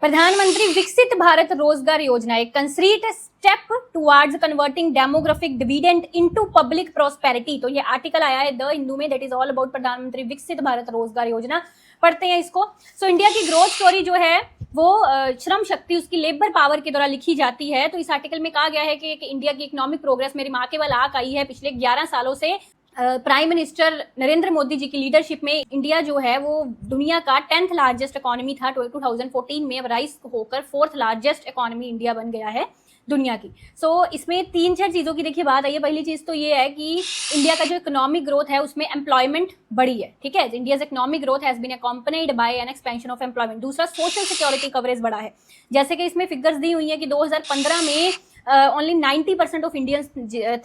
प्रधानमंत्री विकसित भारत रोजगार योजना एक concrete step towards converting demographic dividend into public prosperity. तो ये आर्टिकल आया है द हिंदू में, दैट इज ऑल अबाउट प्रधानमंत्री विकसित भारत रोजगार योजना। पढ़ते हैं इसको। सो इंडिया की ग्रोथ स्टोरी जो है वो श्रम शक्ति, उसकी लेबर पावर के द्वारा लिखी जाती है। तो इस आर्टिकल में कहा गया है कि इंडिया की इकोनॉमिक प्रोग्रेस में रिमार्केबल आंक आई है पिछले 11 सालों से। प्राइम मिनिस्टर नरेंद्र मोदी जी की लीडरशिप में इंडिया जो है वो दुनिया का 10th लार्जेस्ट इकोनॉमी था 2014 में, अब राइज होकर 4th लार्जेस्ट इकोनॉमी इंडिया बन गया है दुनिया की। सो इसमें 3-4 चीज़ों की देखिए बात आई है। पहली चीज़ तो ये है कि इंडिया का जो इकोनॉमिक ग्रोथ है उसमें एम्प्लॉयमेंट बढ़ी है, ठीक है। India's economic growth has been accompanied by an expansion of employment. दूसरा, सोशल सिक्योरिटी कवरेज बढ़ा है। जैसे कि इसमें फिगर्स दी हुई है कि 2015 में ओनली 90% ऑफ इंडियंस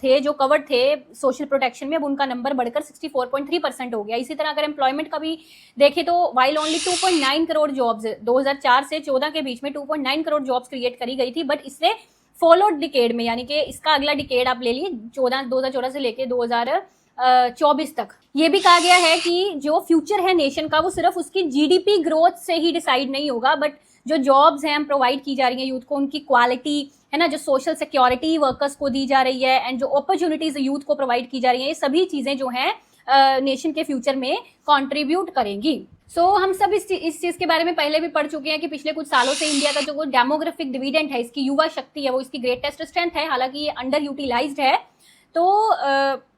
थे जो कवर्ड थे सोशल प्रोटेक्शन में, अब उनका नंबर बढ़कर 64.3% हो गया। इसी तरह अगर एम्प्लॉयमेंट का भी देखें तो वाइल ओनली 2.9 करोड़ जॉब्स 2004 से 14 के बीच में 2.9 करोड़ जॉब्स क्रिएट करी गई थी, बट इससे फॉलोड डिकेड में, यानी कि इसका अगला डिकेड आप ले लिए 2014 से लेके 2024 तक, ये भी कहा गया है कि जो फ्यूचर है नेशन का वो सिर्फ उसकी जीडीपी ग्रोथ से ही डिसाइड नहीं होगा, बट जो जॉब्स हैं हम प्रोवाइड की जा रही हैं यूथ को, उनकी क्वालिटी है ना, जो सोशल सिक्योरिटी वर्कर्स को दी जा रही है एंड जो अपॉर्चुनिटीज यूथ को प्रोवाइड की जा रही हैं, ये सभी चीजें जो हैं नेशन के फ्यूचर में कंट्रीब्यूट करेंगी। सो हम सब इस चीज के बारे में पहले भी पढ़ चुके हैं कि पिछले कुछ सालों से इंडिया का जो डेमोग्राफिक डिविडेंड है, इसकी युवा शक्ति है, वो इसकी ग्रेटेस्ट स्ट्रेंथ है। हालांकि ये अंडर यूटिलाइज्ड है। तो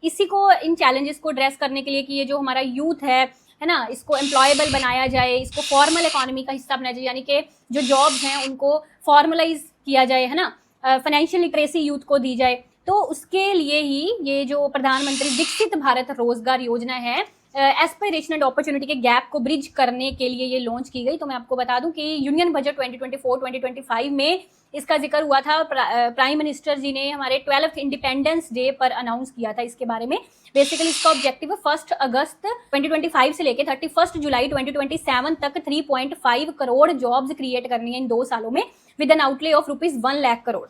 इसी को, इन चैलेंजेस को एड्रेस करने के लिए कि ये जो हमारा यूथ है ना, इसको एम्प्लॉयबल बनाया जाए, इसको फॉर्मल इकोनॉमी का हिस्सा बनाया जाए, यानी कि जो जॉब्स हैं उनको फॉर्मलाइज किया जाए, है ना, फाइनेंशियल लिटरेसी यूथ को दी जाए। तो उसके लिए ही ये जो प्रधानमंत्री विकसित भारत रोजगार योजना है, एस्पिरेशन एंड अपॉर्चुनिटी के गैप को ब्रिज करने के लिए ये लॉन्च की गई। तो मैं आपको बता दूं कि यूनियन बजट 2024-2025 में इसका जिक्र हुआ था। प्राइम मिनिस्टर जी ने हमारे 12th इंडिपेंडेंस डे पर अनाउंस किया था इसके बारे में। बेसिकली इसका ऑब्जेक्टिव 1 अगस्त 2025 से लेकर 31 जुलाई 2027 तक 3.5 करोड़ जॉब्स क्रिएट करनी है इन 2 सालों में, with N outlay of ₹1 lakh crore,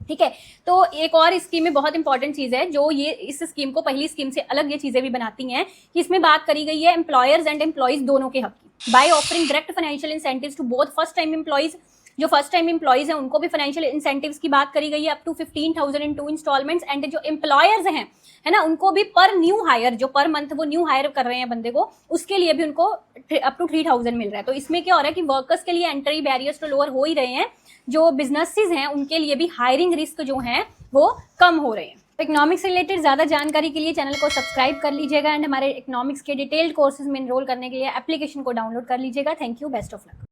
ठीक है। तो एक और स्कीम में बहुत इंपॉर्टेंट चीज है जो ये इस स्कीम को पहली स्कीम से अलग ये चीजें भी बनाती हैं कि इसमें बात करी गई है एम्प्लॉयर्स एंड एम्प्लॉइज दोनों के हक की, by offering direct financial incentives to both first time employees. जो फर्स्ट टाइम एम्प्लॉइज हैं उनको भी फाइनेंशियल इंसेंटिव्स की बात करी गई है up to 15,000 in 2 instalments, and जो एम्प्लॉयर्स हैं है ना, उनको भी पर न्यू हायर, जो पर मंथ वो न्यू हायर कर रहे हैं बंदे को, उसके लिए भी उनको अप टू 3,000 मिल रहा है। तो इसमें क्या हो रहा है कि वर्कर्स के लिए एंट्री बैरियर्स तो लोअर हो ही रहे हैं, जो बिजनेसेस हैं उनके लिए भी हायरिंग रिस्क जो हैं वो कम हो रहे हैं। इकोनॉमिक्स से रिलेटेड ज़्यादा जानकारी के लिए चैनल को सब्सक्राइब कर लीजिएगा एंड हमारे इकोनॉमिक्स के डिटेल्ड कोर्सेज में एनरोल करने के लिए एप्लीकेशन को डाउनलोड कर लीजिएगा। Thank you, best of luck.